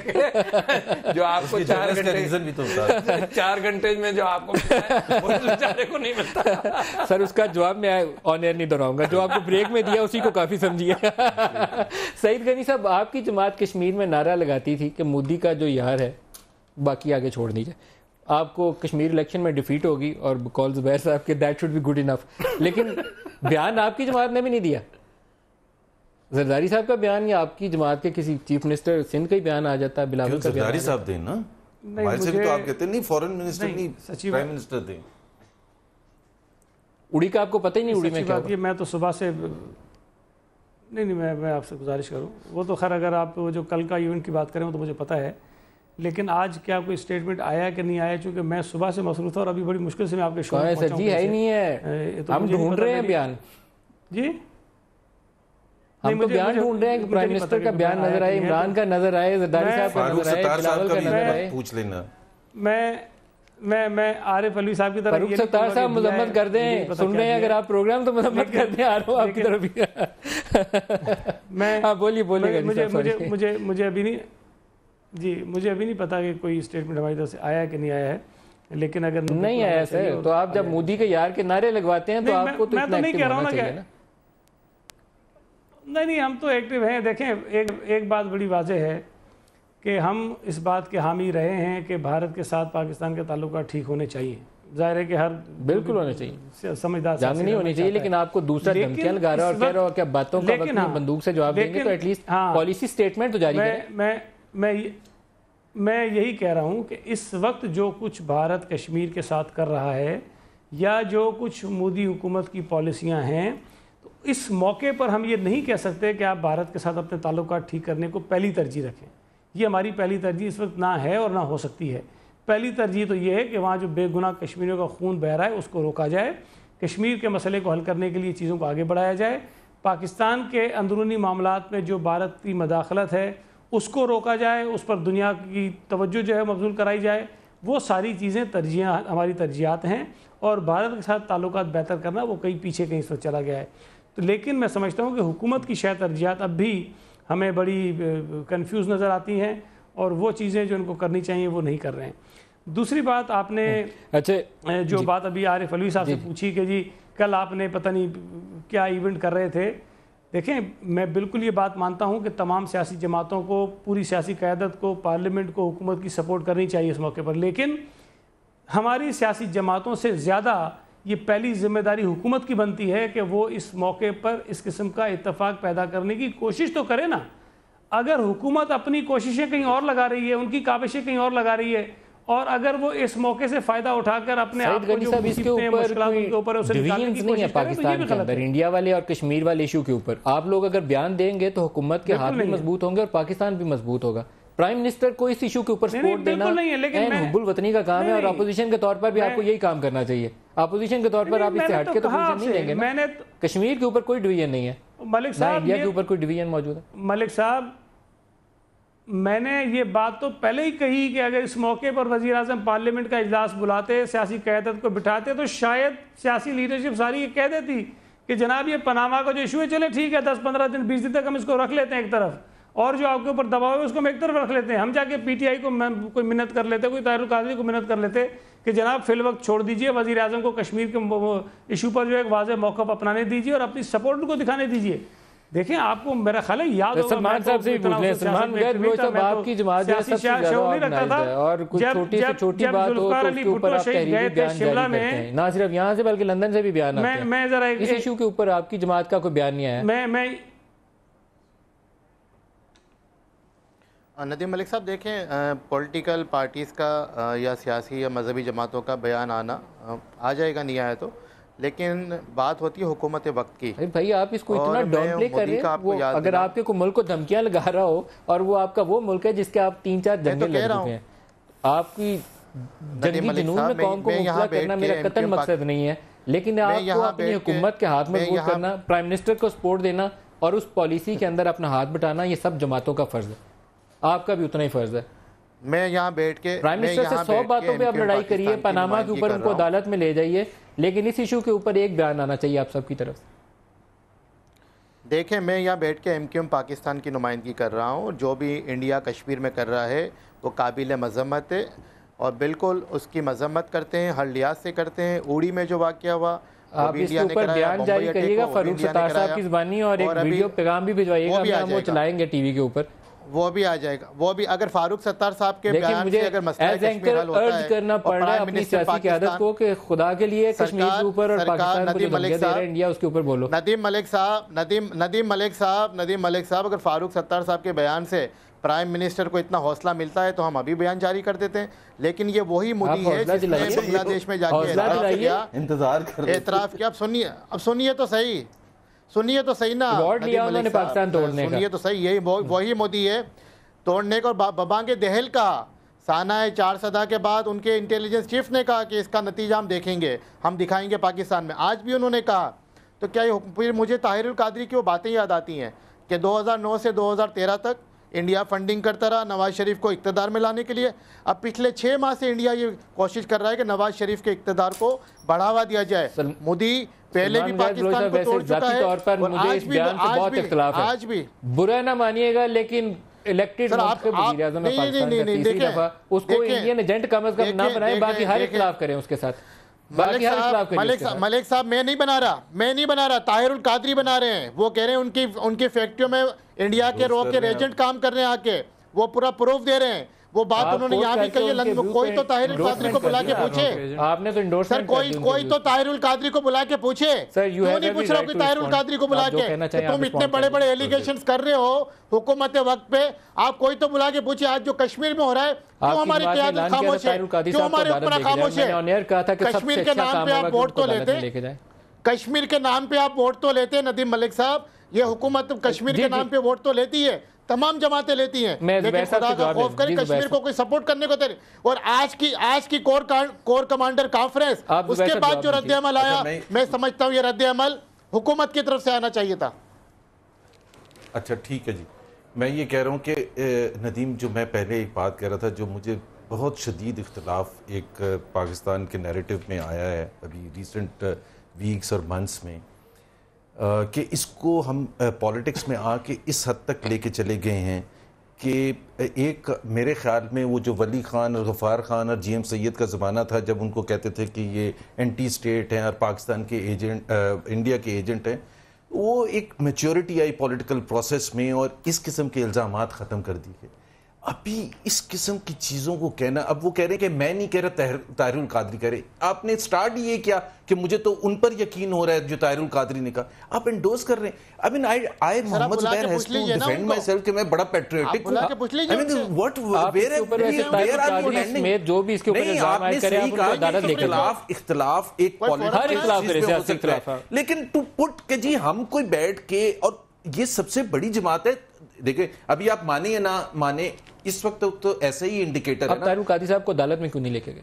جو آپ کو 4 گھنٹے میں جو آپ کو بیچارے کو نہیں ملتا. سر اس کا جواب میں آن ایئر نہیں دہراؤں گا, جو آپ کو بریک میں دیا اسی کو کافی سمجھیے. سعید غنی صاحب, آپ کی جماعت کشمیر میں نعرہ لگاتی تھی کہ مودی کا جو یار ہے باقی آگے چھوڑ دیجیے, آپ کو کشمیر الیکشن میں ڈیفیٹ ہوگی, اور کال زبیر صاحب کے that should be good enough, لیکن بیان آپ کی جماعت نے بھی نہیں دیا. زرداری صاحب کا بیان یا آپ کی جماعت کے کسی چیف منسٹر سندھ کا ہی بیان آ جاتا ہے, بلاول کا بیان. زرداری صاحب دیں نا, ہمارے سے بھی تو آپ کہتے ہیں نہیں فورن منسٹر نہیں پرائم منسٹر دیں. اڑی کا آپ کو پتہ ہی نہیں اڑی میں کیا ہوا. میں تو صبح سے نہیں میں آپ سے گزارش کروں, وہ تو خیر اگر آپ جو کل کا ایونٹ کی بات کریں تو مجھے پتہ ہے, لیکن آج کیا کوئی اسٹیٹمنٹ آیا کہ نہیں آیا, چونکہ میں صبح سے مصروف تھا اور ابھی بڑی مشکل سے میں آپ کے شو میں پہنچا ہوں. جی ہے ہی نہیں ہے, ہم ڈھونڈ رہے ہیں بیان. جی ہم تو بیان ڈھونڈ رہے ہیں کہ پرائم منسٹر کا بیان نظر آئے, عمران کا نظر آئے, زرداری صاحب کا نظر آئے, بلاول کا نظر آئے. پوچھ لینا. میں عارف علوی صاحب کی طرف, فاروق ستار صاحب مذمت کر دیں, سن رہے ہیں اگر آپ پروگرام تو مذمت کر دیں, آ رہا ہوں آپ کی طرف بھی. میں بولیے مجھے ابھی نہیں, جی مجھے ابھی نہیں پتا کہ کوئی اسٹیٹمنٹ ہماری طرف سے آیا کہ نہیں آیا ہے, لیکن اگر نہیں آیا سر تو آپ جب مودی کے یار کے نعرے لگواتے ہیں تو آپ کو تو اتنا ایکٹیو ہونا چاہیے نا. نہیں ہم تو ایکٹیو ہیں. دیکھیں ایک بات بڑی واضح ہے کہ ہم اس بات کے حامی رہے ہیں کہ بھارت کے ساتھ پاکستان کے تعلقات ٹھیک ہونے چاہیے. ظاہر ہے کہ ہر بالکل ہونے چاہیے, سمجھدار جنگ نہیں ہونی چاہیے, لیکن آپ کو دوسرا دھمکیاں لگا رہا اور کہہ رہا ہو کہ باتوں کا وقت نہیں, بندوق سے جواب دیں گے تو ایٹ لیسٹ پالیسی سٹیٹمنٹ تو جاری کریں. میں یہی کہہ رہا ہوں کہ اس وقت جو کچھ بھارت کشمیر کے ساتھ کر رہا ہے یا جو کچھ مودی حکومت کی پالیسیاں ہیں, تو اس موقع پر ہم یہ نہیں کہہ سکتے کہ آپ بھارت کے ساتھ اپنے تعلقات ٹھیک کرنے کو پہلی ترجیح رکھیں. یہ ہماری پہلی ترجیح اس وقت نہ ہے اور نہ ہو سکتی ہے. پہلی ترجیح تو یہ ہے کہ وہاں جو بے گناہ کشمیریوں کا خون بہہ رہا ہے اس کو روکا جائے، کشمیر کے مسئلے کو حل کرنے کے لیے چیزوں کو آگے بڑھایا جائے، پاکستان کے اندرونی معاملات میں جو بھارت کی مداخلت ہے اس کو روکا جائے، اس پر دنیا کی توجہ جو ہے مبذول کرائی جائے۔ وہ ساری چیزیں ہماری ترجیحات ہیں، اور بھارت کے ساتھ تعلقات بہتر کرنا وہ کہیں پیچھے کہیں سے چلا گیا ہے۔ تو لیکن میں سمجھتا ہوں کہ حکومت کی شاید ترجیحات اب بھی ہمیں بڑی کنفیوز نظر آتی ہیں، اور وہ چیزیں جو ان کو کرنی چاہیے وہ نہیں کر رہے ہیں۔ دوسری بات آپ نے جو بات ابھی عارف علوی صاحب سے پوچھی کہ جی کل آپ نے پتہ نہیں کیا ایونٹ کر رہے تھے، دیکھیں میں بالکل یہ بات مانتا ہوں کہ تمام سیاسی جماعتوں کو، پوری سیاسی قیادت کو، پارلیمنٹ کو حکومت کی سپورٹ کرنی چاہیے اس موقع پر، لیکن ہماری سیاسی جماعتوں سے زیادہ یہ پہلی ذمہ داری حکومت کی بنتی ہے کہ وہ اس موقع پر اس قسم کا اتفاق پیدا کرنے کی کوشش تو کرے نا۔ اگر حکومت اپنی کوششیں کہیں اور لگا رہی ہے، ان کی کاوشیں کہیں اور لگا رہی ہے، اور اگر وہ اس موقع سے فائدہ اٹھا کر اپنے آپ کو جو مصیبتیں مشکلات ان کے اوپر اسے نکالنے کی کوشش کرے تو یہ بھی غلط ہے۔ انڈیا والے اور کشمیر والے ایشو کے اوپر آپ لوگ اگر بیان دیں گے تو حکومت کے ہاتھ بھی مضبوط ہوں گے اور پاکستان بھی مضبوط ہوگا۔ پرائم منسٹر کو اس ایشو کے اوپر سپورٹ دینا حب الوطنی کا کام ہے، اور اپوزیشن کے طور پر بھی آپ کو یہی کام کرنا چاہیے۔ اپوزیشن کے طور پر آپ اس سے ہٹ کے تو پوزیشن نہیں دیں گے۔ کشمیر کے اوپر کوئی ڈویژن نہیں ہے، ملک صاحب انڈیا کے اوپر کوئی ڈویژن موجود ہے۔ ملک صاحب میں نے یہ بات تو پہلے ہی کہی کہ اگر اس موقع پر وزیر اعظم پارلیمنٹ کا اجلاس بلاتے، سیاسی قیادت کو بٹھاتے، تو شاید سیاسی لیڈرشپ ساری یہ کہہ دیتی کہ جناب یہ پاناما کا جو ایشو ہے چلے ٹھیک ہے 10-15 دن 20 دن تک ہم اس کو رکھ لیتے ہیں ایک طرف، اور جو آپ کے اوپر دباؤ ہے اس کو ہم ایک طرف رکھ لیتے ہیں۔ ہم جا کے پی ٹی آئی کو کوئی منت کر لیتے، کوئی طاہر القادری کو منت کر لیتے کہ جناب فی الوقت چھوڑ دیجئے، وزیر اعظم کو کشمیر کے ایشو پر جو ایک واضح موقف اپنانے دیجئے اور اپنی سپورٹ کو دکھانے دیجئے۔ دیکھیں آپ کو میرا خیال ہے یاد ہوگا، سلمان صاحب سے بھی پوچھ لیں، سلمان وہ صاحب آپ کی جماعت جو سب سے زیادہ آرگنائزڈ ہے، اور کچھ چھوٹی سے چھوٹی بات ہو تو اس کے اوپر آپ تحریری بیان جاری کرتے ہیں، نہ صرف یہاں سے بلکہ لندن سے بھی بیان آتے ہیں۔ اس ایشو کے اوپر آپ کی جماعت کا کوئی بیان نہیں آیا؟ ندیم ملک صاحب دیکھیں، پولیٹیکل پارٹیز کا یا سیاسی یا مذہبی جماعتوں کا بیان آنا آ جائے گا، نہیں آیا تو، لیکن بات ہوتی ہے حکومت وقت کی۔ بھائی آپ اس کو اتنا ڈاؤن پلے کریں، اگر آپ کے کوئی ملک کو دھمکیاں لگا رہا ہو اور وہ آپ کا وہ ملک ہے جس کے آپ 3-4 جنگیں لڑ چکے ہیں، آپ کی جنگی جنون میں قوم کو مبتلا کرنا میرا قطعاً مقصد نہیں ہے، لیکن آپ کو اپنی حکومت کے ہاتھ مضبوط کرنا، پرائم منسٹر کو سپورٹ دینا اور اس پالیسی کے اندر اپنا ہاتھ بٹانا، یہ سب جماعتوں کا فرض ہے، آپ کا بھی اتنا ہی فرض ہے۔ میں یہاں بیٹھ کے پرائم منسٹر سے 100 باتوں پہ آپ لڑائی کریے، پاناما کے اوپر ان کو عدالت میں لے جائیے، لیکن اس ایشو کے اوپر ایک بیان آنا چاہیے آپ سب کی طرف۔ دیکھیں میں یہاں بیٹھ کے ایم کیو ایم پاکستان کی نمائندگی کر رہا ہوں، جو بھی انڈیا کشمیر میں کر رہا ہے وہ قابل مذمت ہے، اور بالکل اس کی مذمت کرتے ہیں، ہر لحاظ سے کرتے ہیں۔ اوڑی میں جو واقعہ ہوا آپ اس کے اوپر بیان جاری کریے گا فاروق ستار صاحب کی زبانی، اور ایک ویڈیو پیغام بھی بھجوائیے گا، ہم وہ چلائیں گے ٹی وی کے اوپر، وہ بھی آ جائے گا۔ وہ بھی اگر فاروق ستار صاحب کے بیان سے اگر مسئلہ کشمیر حل ہوتا ہے، کرنا پڑ رہا ہے اپنی سیاسی قیادت کو کہ خدا کے لیے کشمیر کے اوپر اور پاکستان کو جو دھمکیاں دے رہا ہے انڈیا، اس کے اوپر بولو۔ ندیم ملک صاحب اگر فاروق ستار صاحب کے بیان سے پرائم منسٹر کو اتنا حوصلہ ملتا ہے تو ہم ابھی بیان جاری کر دیتے ہیں، لیکن یہ وہی مودی ہے جس نے بنگلہ دیش میں جا کے اعتراف کیا۔ اب سنیے تو صحیح، سنیے تو صحیح نا، سنیے تو صحیح، یہی وہی مودی ہے توڑنے کو۔ ببانگ دہل کہا، سانحہ 4 صدا کے بعد ان کے انٹیلیجنس چیف نے کہا کہ اس کا نتیجہ ہم دیکھیں گے، ہم دکھائیں گے پاکستان میں، آج بھی انہوں نے کہا۔ تو کیا پھر مجھے طاہر القادری کی وہ باتیں یاد آتی ہیں کہ 2009 سے 2013 تک انڈیا فنڈنگ کرتا رہا نواز شریف کو اقتدار میں لانے کے لیے۔ اب پچھلے 6 ماہ سے انڈیا یہ کوشش کر رہا ہے کہ نواز شریف کے اقتدار کو بڑھاوا دیا جائے۔ مودی پہلے بھی پاکستان کو توڑ چکا ہے، اور آج بھی برا نہ مانیے گا، لیکن الیکٹڈ وزیر اعظم ہے پاکستان کا تیسری دفعہ، اس کو انڈین ایجنٹ کم از کم نہ بنائیں، باقی ہر اختلاف کریں اس کے ساتھ۔ ملک صاحب میں نہیں بنا رہا، طاہر القادری بنا رہے ہیں۔ وہ کہہ رہے ہیں ان کی فیکٹریوں میں انڈیا کے رو کے ایجنٹ کام کر رہے ہیں، آ کے وہ پورا پروف دے رہے ہیں۔ وہ بات انہوں نے یہاں بھی کہی ہے، کوئی تو طاہر القادری کو بلا کے پوچھے، آپ نے تو انڈورسمنٹ کوئی تو طاہر القادری کو بلا کے پوچھے، کیوں نہیں پوچھ رہا کہ طاہر القادری کو بلا کے؟ تم اتنے بڑے بڑے ایلیگیشنز کر رہے ہو حکومت وقت پہ، آپ کوئی تو بلا کے پوچھے آج جو کشمیر میں ہو رہا ہے، کیوں ہماری قیادت خاموش ہے، کیوں ہمارے حکمراں خاموش ہے؟ کشمیر کے نام پہ آپ ووٹ تو لیتے، کشمیر کے نام پہ آپ ووٹ تو لیتے ندیم ملک صاحب، یہ حکومت کشمیر کے نام پہ ووٹ تو لیتی ہے, تمام جماعتیں لیتی ہیں, لیکن خدا کا خوف کرے کشمیر کو کوئی سپورٹ کرنے کو تیرے. اور آج کی کور کمانڈر کانفرنس, اس کے بعد جو رد عمل آیا, میں سمجھتا ہوں یہ رد عمل حکومت کی طرف سے آنا چاہیے تھا. اچھا ٹھیک ہے جی, میں یہ کہہ رہا ہوں کہ ندیم, جو میں پہلے ایک بات کہہ رہا تھا, جو مجھے بہت شدید اختلاف ایک پاکستان کے نیریٹو میں آیا ہے ابھی ریسنٹ ویکس اور منتھس میں, کہ اس کو ہم پولیٹکس میں آ کے اس حد تک لے کے چلے گئے ہیں کہ ایک میرے خیال میں وہ جو ولی خان اور غفار خان اور جی ایم سید کا زمانہ تھا, جب ان کو کہتے تھے کہ یہ اینٹی اسٹیٹ ہیں اور پاکستان کے ایجنٹ, انڈیا کے ایجنٹ ہیں, وہ ایک میچورٹی آئی پولیٹیکل پروسیس میں اور اس قسم کے الزامات ختم کر دی گئے. ابھی اس قسم کی چیزوں کو کہنا, اب وہ کہہ رہے ہیں کہ میں نہیں کہہ رہا, طاہر القادری کہہ رہے, آپ نے سٹارٹ یہ کیا کہ مجھے تو ان پر یقین ہو رہا ہے جو طاہر القادری نے کہا, آپ انڈوز کر رہے ہیں. I mean, I Muhammad Zubair has to defend myself کہ میں بڑا پیٹریوٹک ہوں. I mean, what, where are you defending? جو بھی اس کے اوپر الزام آئے کرے, آپ ان کو عدالت لے کے اختلاف ایک پولیٹکس, لیکن ٹو پٹ کہ جی ہم کوئی بیٹھ کے, اور یہ سب سے بڑی جماعت ہے. دیکھیں ابھی آپ مانے یا نہ مانے, اس وقت تو ایسے ہی انڈیکیٹر ہے نا. طاہر القادری صاحب کو عدالت میں کیوں نہیں لے کے گئے؟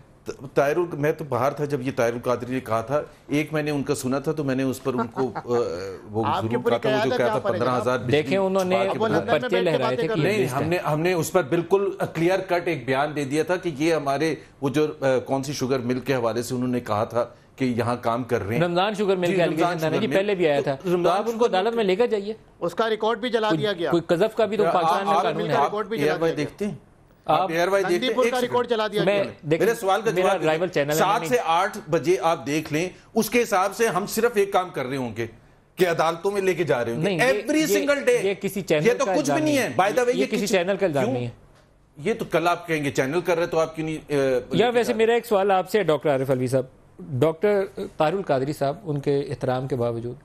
میں تو باہر تھا جب یہ طاہر القادری نے کہا تھا, ایک میں نے ان کا سنا تھا تو میں نے اس پر ان کو وہ ضرور کہا تھا, وہ جو کہا تھا 15,000 دیکھیں انہوں نے پرچے لہرائے تھے. نہیں, ہم نے اس پر بالکل کلیئر کٹ ایک بیان دے دیا تھا کہ یہ ہمارے وہ جو کون سی شوگر مل کے حوالے سے انہوں نے کہا تھا کہ یہاں کام کر رہے ہیں, رمضان شوگر مل کے ایلیگیشن تھا نا جی, پہلے بھی آیا تھا, تو آپ ان کو عدالت میں لے کر جائیے. اس کا ریکارڈ بھی جلا دیا گیا, کوئی قذف کا بھی تو پاکستان میں قانون ہے. آپ ایئر وائی دیکھتے ہیں, آپ ایئر وائی دیکھتے ہیں, کا ریکارڈ جلا دیا گیا. میرے سوال کا جواب 7 سے 8 بجے آپ دیکھ لیں, اس کے حساب سے ہم صرف ایک کام کر رہے ہوں گے کہ عدالتوں میں لے کے جا رہے ہوں گے ایوری سنگل ڈے. یہ کسی چینل یہ تو کچھ بھی نہیں ہے, بائی دا وے یہ کسی چینل کا الزام نہیں ہے. یہ تو کل آپ کہیں گے چینل کر رہے, تو آپ کیوں نہیں. یا ویسے میرا ایک سوال آپ سے ڈاکٹر عارف علوی صاحب, ڈاکٹر طاہر القادری صاحب ان کے احترام کے باوجود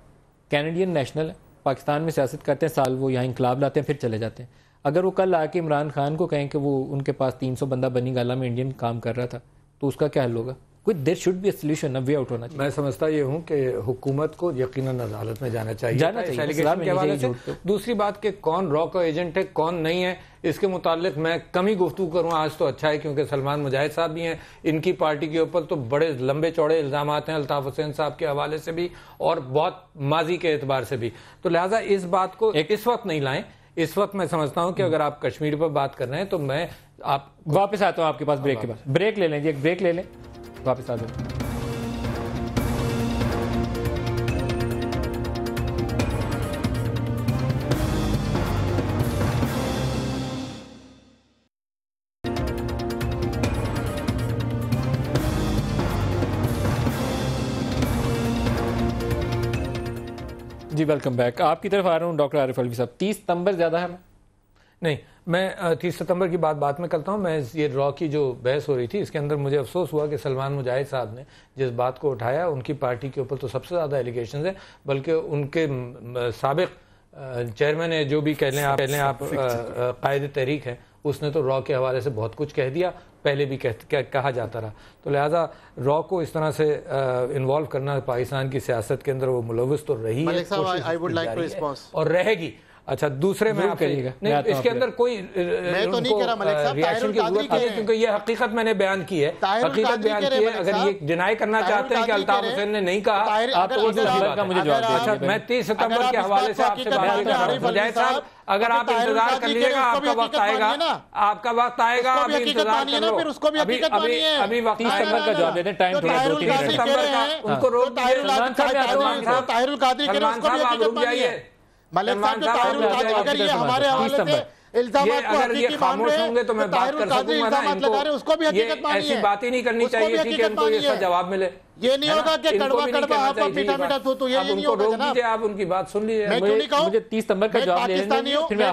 کینیڈین نیشنل ہیں, پاکستان میں سیاست کرتے ہیں, سال وہ یہاں انقلاب لاتے ہیں پھر چلے جاتے ہیں. اگر وہ کل آ کے عمران خان کو کہیں کہ وہ ان کے پاس 300 بندہ بنی گالا میں انڈین کام کر رہا تھا, تو اس کا کیا حل ہوگا؟ کوئی there should be a solution, way out ہونا چاہیے. میں سمجھتا یہ ہوں کہ حکومت کو یقیناً عدالت میں جانا چاہیے. دوسری بات کہ کون را کا ایجنٹ ہے کون نہیں ہے, اس کے متعلق میں کم ہی گفتگو کروں آج تو اچھا ہے, کیونکہ سلمان مجاہد صاحب بھی ہیں, ان کی پارٹی کے اوپر تو بڑے لمبے چوڑے الزامات ہیں الطاف حسین صاحب کے حوالے سے بھی اور بہت ماضی کے اعتبار سے بھی. تو لہٰذا اس بات کو اس وقت نہیں لائیں. اس وقت میں سمجھتا ہوں کہ اگر آپ کشمیر پر بات کر رہے ہیں تو میں آپ واپس آتا ہوں آپ کے پاس بریک کے بعد. بریک لے لیں جی, ایک بریک لے لیں, واپس آ جائیں. جی ویلکم بیک. آپ کی طرف آ رہا ہوں ڈاکٹر عارف علوی صاحب. 30 ستمبر زیادہ ہے نہیں, میں 30 ستمبر کی بات میں کرتا ہوں. میں یہ را کی جو بحث ہو رہی تھی اس کے اندر مجھے افسوس ہوا کہ سلمان مجاہد صاحب نے جس بات کو اٹھایا, ان کی پارٹی کے اوپر تو سب سے زیادہ ایلیگیشنز ہیں, بلکہ ان کے سابق چیئرمین ہے جو بھی کہہ لیں آپ قائد تحریک ہیں, اس نے تو را کے حوالے سے بہت کچھ کہہ دیا, پہلے بھی کہا جاتا رہا. تو لہٰذا را کو اس طرح سے انوالو کرنا پاکستان کی سیاست کے اندر وہ ملوث تو رہی ہے اور رہے گی. اچھا دوسرے میں اس کے اندر کوئی ریاکشن کی ضرورت نہیں, کیونکہ یہ حقیقت میں نے بیان کی ہے, حقیقت بیان کی ہے. اگر یہ ڈینائی کرنا چاہتے ہیں کہ الطاف حسین نے نہیں کہا, اچھا میں 30 ستمبر کے حوالے سے آپ سے بات کر رہا ہوں. مجاہد صاحب اگر آپ انتظار کر لیجیے گا, آپ کا وقت آئے گا, آپ کا وقت آئے گا, ابھی انتظار کر لو, ابھی وقت 30 ستمبر کا جواب دے دیں, ٹائم تھوڑا 2-3 ستمبر کا ان کو روک دیجیے. سلمان صاحب آپ رک جائیے. اگر یہ خاموش ہوں گے تو میں بات کر سکوں گا نا. ان کو ایسی بات ہی نہیں کرنی چاہیے تھی کہ ان کو یہ جواب ملے. یہ نہیں ہوگا کہ کڑوا کڑوا آپ میٹھا میٹھا تو یہ نہیں ہوگا جناب. آپ ان کی بات سن لیجیے. میں کیوں نہیں کہوں, مجھے 30 ستمبر کا جواب لے لیں, پھر میں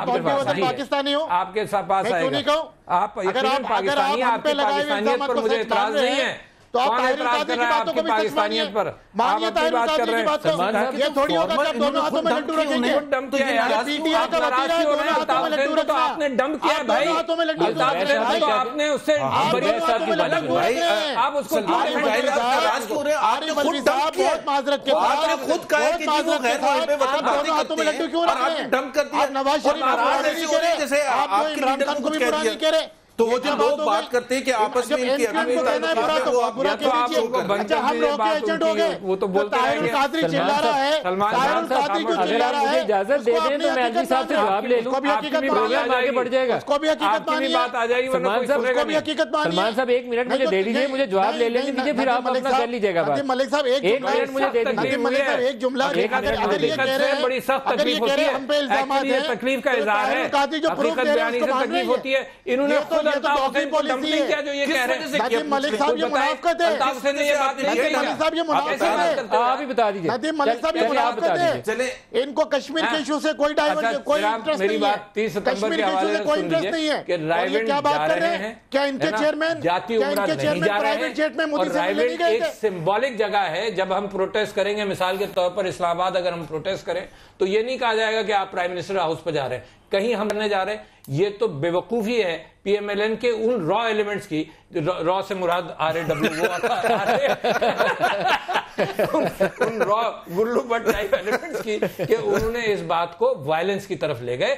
پاکستانی ہوں, آپ کے پاس آئے گا. آپ یقیناً پاکستانی, آپ کی پاکستانیت پر مجھے اعتراض نہیں ہے, تو آپ کون طاہر اعتراض القادری کر کی رہا ہے باتوں آپ کو کی بھی سچ پاکستانیت پر؟ مانیے آپ طاہر اپنی بات کر القادری رہے کی ہیں بات سلمان کو صاحب، یہ تھوڑی ہوگا کہ آپ دونوں ہاتھوں میں لڈو رکھیں گے ڈمپ کیا ہے پی ٹی آئی کا وزیر ہے دونوں ہاتھوں میں لڈو رکھ تو رہے آپ نے ڈمپ کیا ہے آپ بھائی، دونوں ہاتھوں میں لڈو الطاف رکھ رہے حسین تو ہیں آپ نے اس سے آپ بڑی دونوں ہاتھوں میں لڈو رکھ رہے ہیں آپ اس کو عارف الوی صاحب بہت معذرت کے ساتھ خود کہا کہ جی وہ غیر معلوم وطن آپ دونوں ہاتھوں میں لڈو کیوں رکھ رہے ہیں؟ ڈمپ کر دیا آپ نواز شریف کو برائی نہیں کہہ رہے، آپ جو عمران خان کو بھی برا نہیں کہہ رہے، تو وہ جو لوگ بات کرتے ہیں کہ آپس میں ان کی کو کہنا ہے برا تو برا کہہ دیجیے۔ اچھا ہم لوگ کے ایجنٹ ہو گئے، وہ تو بولتے طاہر القادری چلا رہا ہے، طاہر القادری کیوں اگر چلا آپ رہا مجھے ہے؟ اجازت دے دیں تو میں الوی صاحب سے جواب لے لوں، پروگرام آگے بڑھ جائے گا۔ اس کو بھی حقیقت مانیے، بات آ جائے گی، سلمان صاحب اس کو بھی حقیقت مانیے۔ سلمان صاحب ایک منٹ مجھے دے دیجیے، مجھے جواب لے لینے دیجیے، پھر آپ اپنا کر لیجیے گا بات۔ ندیم ملک صاحب ایک منٹ مجھے دے دیجیے۔ ندیم ملک صاحب ایک جملہ اگر یہ کہہ رہے ہیں، بڑی سخت اگر یہ تکلیف کہہ رہے ہوتی ہیں ہے، ہم پہ الزامات ہیں، تکلیف کا اظہار ہے، حقیقت بیانی سے تکلیف ہوتی ہے، انہوں نے خود الطاف حسین کو ڈمپنگ کیا جو یہ کہہ رہے ہیں۔ ندیم ملک صاحب یہ منافقت ہے، الطاف حسین نے یہ بات نہیں ندیم کہی ملک صاحب یہ منافقت ہے، آپ ہی بتا دیجیے، ندیم ملک صاحب یہ منافقت ہے، ان کو کشمیر کے ایشو سے کوئی کوئی انٹرسٹ میری نہیں ہے، بات 30 ستمبر کشمیر کے کے ایشو حوالے سے سے کوئی سن انٹرسٹ نہیں لیجیے ہے، کہ اور یہ کیا بات کر رہے ہیں؟ کیا ان کے چیئرمین جاتی عمرہ نہیں جا رہے ہیں، اور رائیونڈ ایک سمبولک جگہ ہے۔ جب ہم پروٹیسٹ کریں گے، مثال کے طور پر اسلام آباد اگر ہم پروٹیسٹ کریں تو یہ نہیں کہا جائے گا کہ آپ پرائم منسٹر ہاؤس پہ جا رہے ہیں، کہیں ہم کرنے جا رہے ہیں۔ یہ تو بے وقوفی ہے پی ایم ایل این کے ان را ایلیمنٹس کی، را سے مراد RAW وہ ان را گلو بٹ ٹائپ ایلیمنٹس کی کہ انہوں نے اس بات کو وائلنس کی طرف لے گئے۔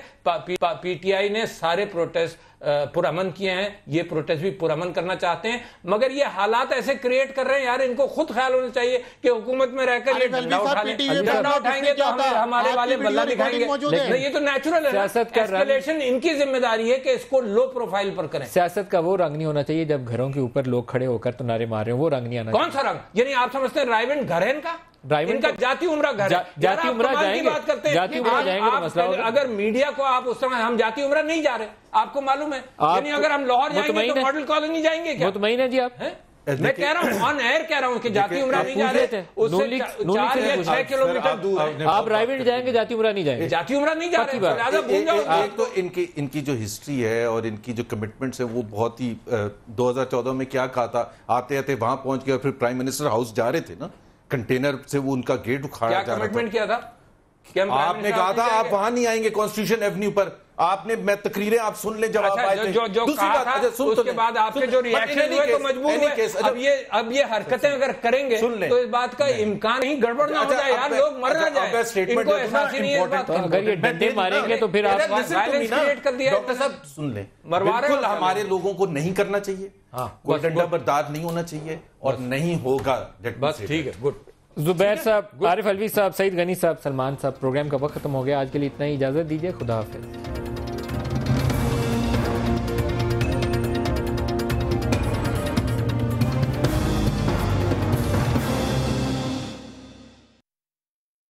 پی ٹی آئی نے سارے پروٹیسٹ پرامن کیے ہیں، یہ پروٹیسٹ بھی پرامن کرنا چاہتے ہیں، مگر یہ حالات ایسے کریٹ کر رہے ہیں، یار ان کو خود خیال ہونا چاہیے کہ حکومت میں رہ کر یہ ڈنڈا اٹھا لیں، ڈنڈا اٹھائیں گے تو ہمارے والے بلہ دکھائیں گے۔ نہیں، یہ تو نیچرل ہے، ایسکیلیشن ان کی ذمہ داری ہے کہ اس کو لو پروفائل پر کریں۔ سیاست کا وہ رنگ نہیں ہونا چاہیے جب گھروں کے اوپر لوگ کھڑے ہو کر تو نعرے مار رہے ہیں، وہ رنگ نہیں آنا چاہیے۔ کون سا رنگ؟ یعنی آپ سمجھتے ہیں رائیونڈ گھر ہے ان کا؟ ان کا جاتی عمرہ گھر ہے، جاتی عمرہ جائیں گے، جاتی عمرہ جائیں گے تو مسئلہ ہوگا۔ اگر میڈیا کو آپ اس طرح ہم جاتی عمرہ نہیں جا رہے، آپ کو معلوم ہے، یعنی اگر ہم لاہور جائیں گے تو ماڈل کالونی جائیں گے کیا؟ مطمئن ہے جی آپ؟ میں کہہ رہا ہوں آن ایئر کہہ رہا ہوں کہ جاتی عمرہ نہیں جا رہے، اس سے 4 یا 6 کلومیٹر دور ہے۔ آپ رائیونڈ جائیں گے، جاتی عمرہ نہیں جائیں گے؟ جاتی عمرہ نہیں جا رہے، لہٰذا بھول جاؤ۔ ایک تو ان کی جو ہسٹری ہے اور ان کی جو کمٹمنٹس ہیں وہ بہت ہی 2014 میں کیا کہا تھا، آتے آتے وہاں پہنچ گئے اور پھر پرائم منسٹر ہاؤس جا رہے تھے نا، کنٹینر سے وہ ان کا گیٹ اکھاڑا جا رہا تھا۔ کیا کمٹمنٹ کیا تھا؟ آپ نے کہا تھا آپ وہاں نہیں آئیں گے کانسٹیٹیوشن ایونیو پر، آپ نے میں تقریریں آپ سن لیں جب آپ آئے تھے۔ جو کہا تھا اس کے بعد آپ کے جو ریاکشن ہوئے تو مجبور ہوئے، اب یہ حرکتیں اگر کریں گے تو اس بات کا امکان نہیں، گڑبڑ نہ ہو جائے یار، لوگ مر نہ جائیں، ان کو احساس ہی نہیں ہے اس بات کا۔ اگر یہ ڈنڈے ماریں گے تو پھر آپ وائلنس کریٹ کر دیا۔ ڈاکٹر صاحب سن لیں، بالکل ہمارے لوگوں کو نہیں کرنا چاہیے، کوئی ڈنڈا بردار نہیں ہونا چاہیے اور نہیں ہوگا۔ بس ٹھیک ہے، گڈ۔ زبیر صاحب، عارف الوی صاحب، سعید غنی صاحب، سلمان صاحب، پروگرام کا وقت ختم ہو گیا، آج کے لیے اتنا ہی، اجازت دیجیے، خدا حافظ۔